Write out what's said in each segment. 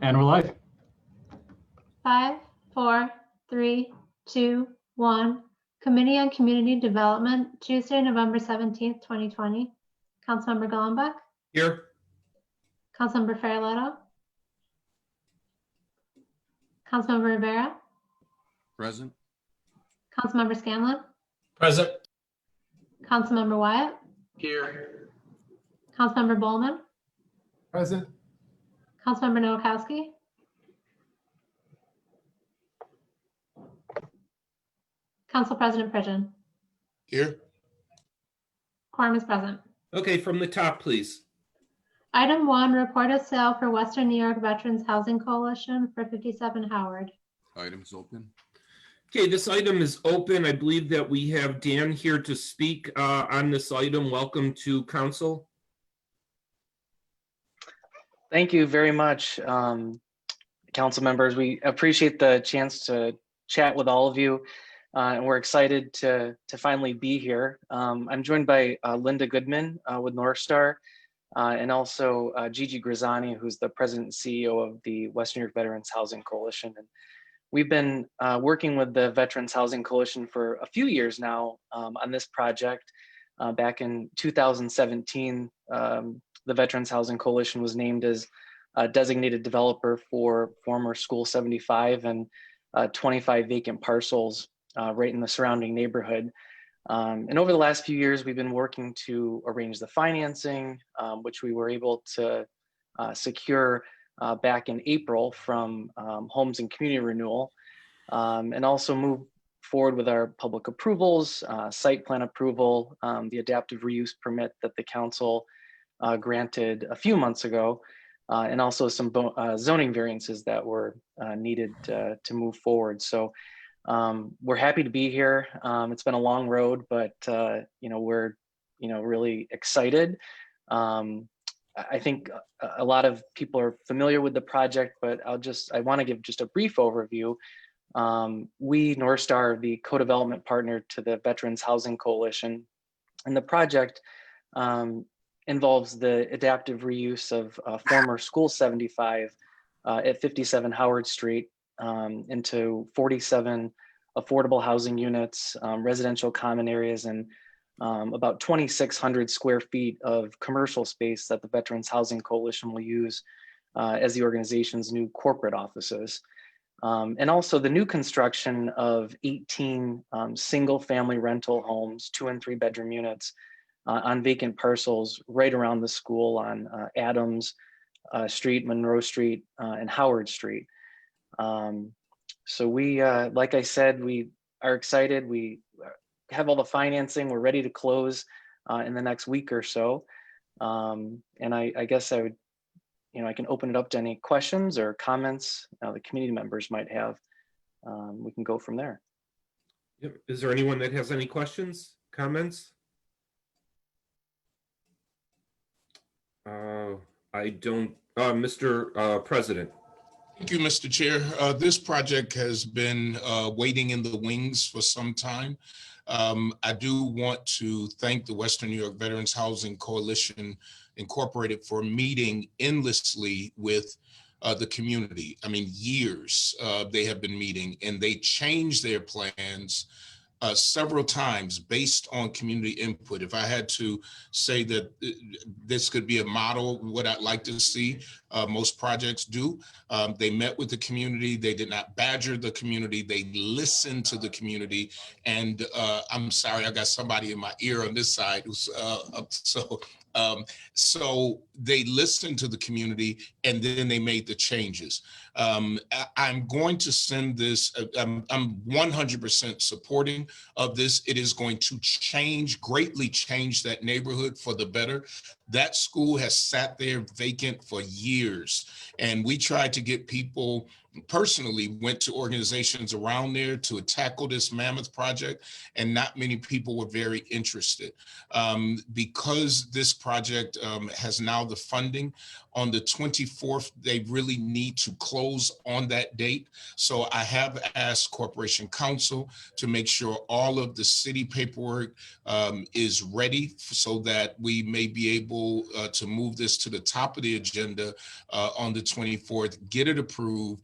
And we're live. 5, 4, 3, 2, 1. Committee on Community Development, Tuesday, November 17th, 2020. Councilmember Gollenbach, Here. Councilmember Farrelletto, Councilmember Rivera, Present. Councilmember Scanlon, Present. Councilmember Wyatt, Here. Councilmember Bowman, Present. Councilmember Nowakowski, Council President Pridgen. Here. Quorum is present. Okay, from the top, please. Item 1, report of sale for Western New York Veterans Housing Coalition for 57 Howard. Items open. Okay, this item is open. I believe that we have Dan here to speak on this item. Welcome to council. Thank you very much, council members. We appreciate the chance to chat with all of you, and we're excited to finally be here. I'm joined by Linda Goodman with North Star, and also Gigi Grizzani, who's the president and CEO of the Western New York Veterans Housing Coalition. And we've been working with the Veterans Housing Coalition for a few years now on this project. Back in 2017, the Veterans Housing Coalition was named as a designated developer for former School 75 and 25 vacant parcels right in the surrounding neighborhood. And over the last few years, we've been working to arrange the financing, which we were able to secure back in April from Homes and Community Renewal, and also move forward with our public approvals, site plan approval, the adaptive reuse permit that the council granted a few months ago, and also some zoning variances that were needed to move forward. So we're happy to be here. It's been a long road, but we're really excited. I think a lot of people are familiar with the project, but I want to give just a brief overview. We, North Star, are the co-development partner to the Veterans Housing Coalition, and the project involves the adaptive reuse of former School 75 at 57 Howard Street into 47 affordable housing units, residential common areas, and about 2,600 square feet of commercial space that the Veterans Housing Coalition will use as the organization's new corporate offices. And also the new construction of 18 single family rental homes, 2 and 3 bedroom units on vacant parcels right around the school on Adams Street, Monroe Street, and Howard Street. So we, like I said, we are excited. We have all the financing. We're ready to close in the next week or so. And I guess I would, I can open it up to any questions or comments the community members might have. We can go from there. Yep. Is there anyone that has any questions, comments? I don't, Mr. President. Thank you, Mr. Chair. This project has been waiting in the wings for some time. I do want to thank the Western New York Veterans Housing Coalition Incorporated for meeting endlessly with the community. I mean, years they have been meeting, and they changed their plans several times based on community input. If I had to say that this could be a model, what I'd like to see, most projects do. They met with the community. They did not badger the community. They listened to the community. And I'm sorry, I got somebody in my ear on this side who's so they listened to the community, and then they made the changes. I'm going to send this, I'm 100% supporting of this. It is going to greatly change that neighborhood for the better. That school has sat there vacant for years, and we tried to get people, personally went to organizations around there to tackle this mammoth project, and not many people were very interested. Because this project has now the funding on the 25 24th, they really need to close on that date. So I have asked Corporation Counsel to make sure all of the city paperwork is ready so that we may be able to move this to the top of the agenda on the 24th, get it approved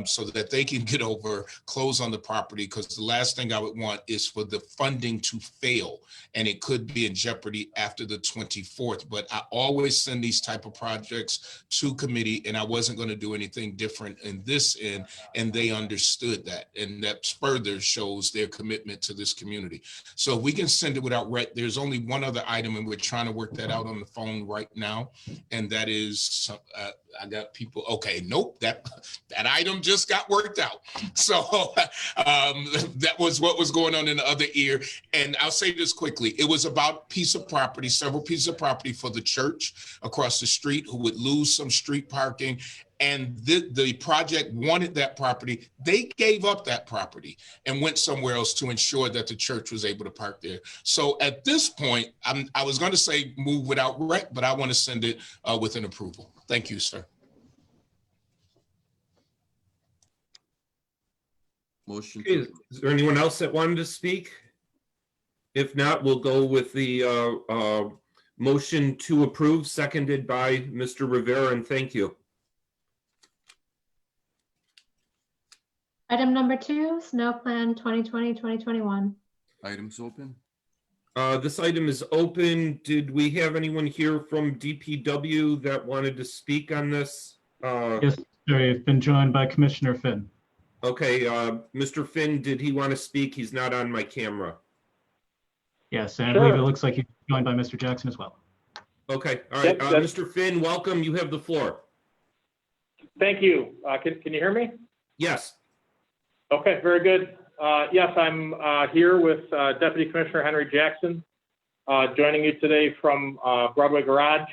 so that they can get over, close on the property, because the last thing I would want is for the funding to fail, and it could be in jeopardy after the 24th. But I always send these type of projects to committee, and I wasn't going to do anything different in this end, and they understood that, and that further shows their commitment to this community. So if we can send it without there's only one other item, and we're trying to work that out on the phone right now, and that is I got people. Okay, nope, that item just got worked out. So that was what was going on in the other ear. And I'll say this quickly: it was about piece of property, several pieces of property for the church across the street who would lose some street parking. And the project wanted that property. They gave up that property and went somewhere else to ensure that the church was able to park there. So at this point, I was going to say move without rec, but I want to send it with an approval. Thank you, sir. Motion. Okay, is there anyone else that wanted to speak? If not, we'll go with the motion to approve, seconded by Mr. Rivera, and thank you. Item number 2, Snow Plan 2020-2021. Items open. This item is open. Did we have anyone here from DPW that wanted to speak on this? Yes, sir. I've been joined by Commissioner Finn. Okay, Mr. Finn, did he want to speak? He's not on my camera. Yes, and I believe it looks like he's joined by Mr. Jackson as well. Okay, all right. Mr. Finn, welcome. You have the floor. Thank you. Can you hear me? Yes. Okay, very good. Yes, I'm here with Deputy Commissioner Henry Jackson, joining you today from Broadway Garage.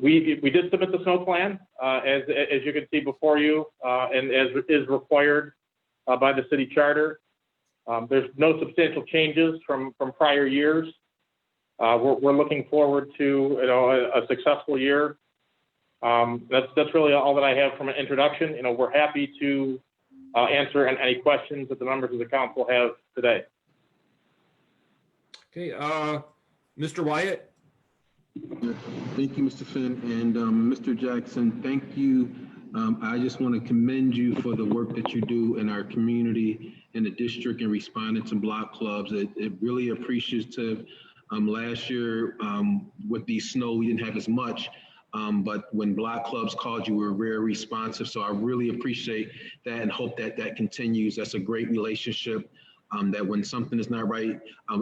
We did submit the snow plan, as you can see before you, and as is required by the city charter. There's no substantial changes from prior years. We're looking forward to a successful year. That's really all that I have from an introduction. We're happy to answer any questions that the members of the council have today. Okay, Mr. Wyatt. Thank you, Mr. Finn, and Mr. Jackson, thank you. I just want to commend you for the work that you do in our community, in the district, and responding to block clubs. It really appreciative. Last year, with the snow, we didn't have as much, but when block clubs called you, we were very responsive. So I really appreciate that and hope that that continues. That's a great relationship. That when something is not right,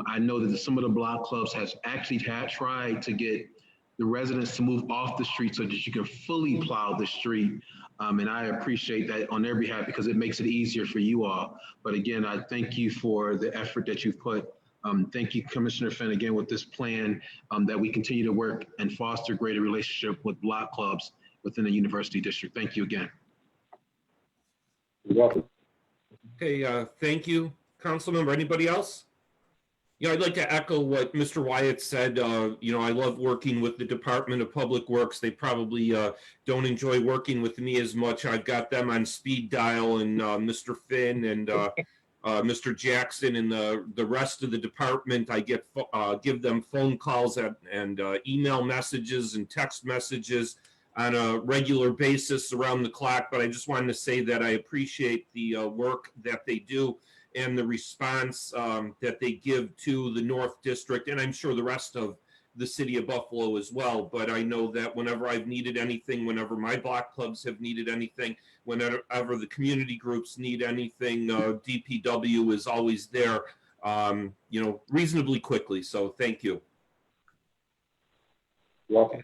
I know that some of the block clubs has actually tried to get the residents to move off the street so that you can fully plow the street. And I appreciate that on their behalf because it makes it easier for you all. But again, I thank you for the effort that you've put. Thank you, Commissioner Finn, again, with this plan that we continue to work and foster greater relationship with block clubs within the University District. Thank you again. You're welcome. Okay, thank you. Council member, anybody else? Yeah, I'd like to echo what Mr. Wyatt said. I love working with the Department of Public Works. They probably don't enjoy working with me as much. I've got them on speed dial, and Mr. Finn and Mr. Jackson and the rest of the department. I give them phone calls and email messages and text messages on a regular basis around the clock. But I just wanted to say that I appreciate the work that they do and the response that they give to the North District, and I'm sure the rest of the city of Buffalo as well. But I know that whenever I've needed anything, whenever my block clubs have needed anything, whenever the community groups need anything, DPW is always there, reasonably quickly. So thank you. Welcome.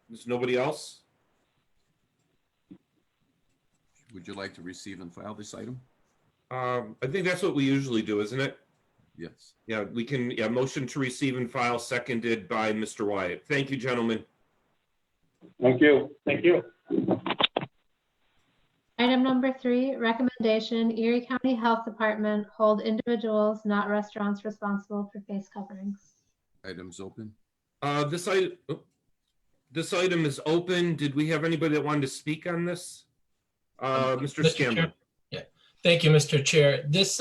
There's nobody else? Would you like to receive and file this item? I think that's what we usually do, isn't it? Yes. Yeah, we can, motion to receive and file, seconded by Mr. Wyatt. Thank you, gentlemen. Thank you. Thank you. Item number 3, recommendation, Erie County Health Department hold individuals, not restaurants, responsible for face coverings. Items open. This item, this item is open. Did we have anybody that wanted to speak on this? Mr. Mr. Scanlon. Chair? Yeah, thank you, Mr. Chair. This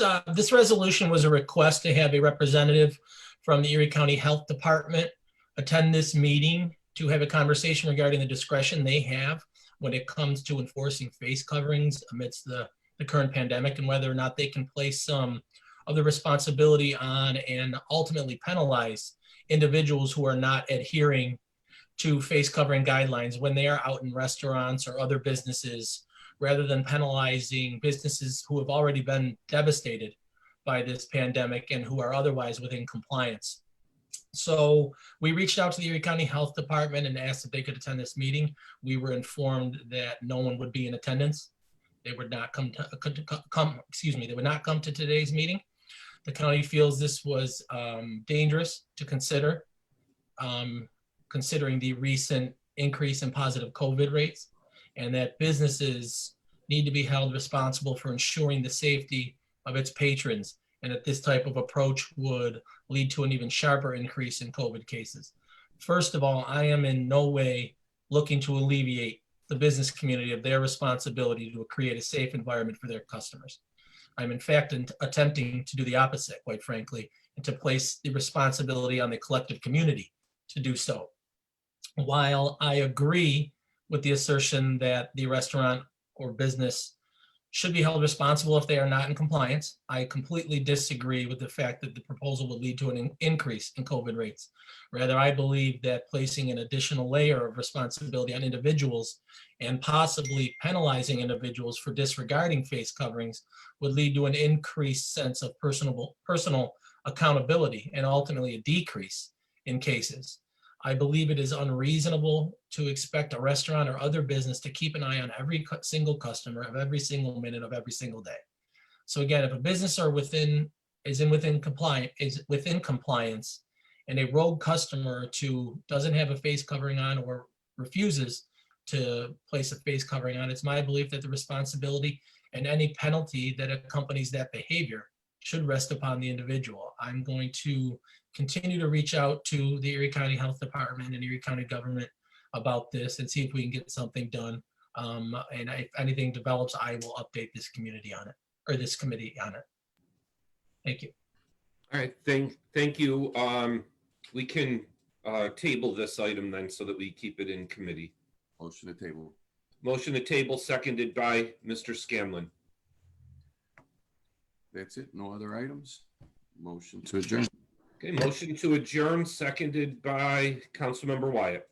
resolution was a request to have a representative from the Erie County Health Department attend this meeting to have a conversation regarding the discretion they have when it comes to enforcing face coverings amidst the current pandemic, and whether or not they can place some of the responsibility on and ultimately penalize individuals who are not adhering to face covering guidelines when they are out in restaurants or other businesses, rather than penalizing businesses who have already been devastated by this pandemic and who are otherwise within compliance. So we reached out to the Erie County Health Department and asked if they could attend this meeting. We were informed that no one would be in attendance. They would not come they would not come to today's meeting. The county feels this was dangerous to consider, considering the recent increase in positive COVID rates, and that businesses need to be held responsible for ensuring the safety of its patrons, and that this type of approach would lead to an even sharper increase in COVID cases. First of all, I am in no way looking to alleviate the business community of their responsibility to create a safe environment for their customers. I'm in fact attempting to do the opposite, quite frankly, and to place the responsibility on the collective community to do so. While I agree with the assertion that the restaurant or business should be held responsible if they are not in compliance, I completely disagree with the fact that the proposal would lead to an increase in COVID rates. Rather, I believe that placing an additional layer of responsibility on individuals and possibly penalizing individuals for disregarding face coverings would lead to an increased sense of personal accountability and ultimately a decrease in cases. I believe it is unreasonable to expect a restaurant or other business to keep an eye on every single customer of every single minute of every single day. So again, if a business is within compliance, and a rogue customer doesn't have a face covering on or refuses to place a face covering on, it's my belief that the responsibility and any penalty that accompanies that behavior should rest upon the individual. I'm going to continue to reach out to the Erie County Health Department and Erie County government about this and see if we can get something done. And if anything develops, I will update this community on it, or this committee on it. Thank you. All right, thank you. We can table this item then so that we keep it in committee. Motion to table. Motion to table seconded by Mr. Scanlon. That's it. No other items? Motion to adjourn. Okay, motion to adjourn seconded by Councilmember Wyatt.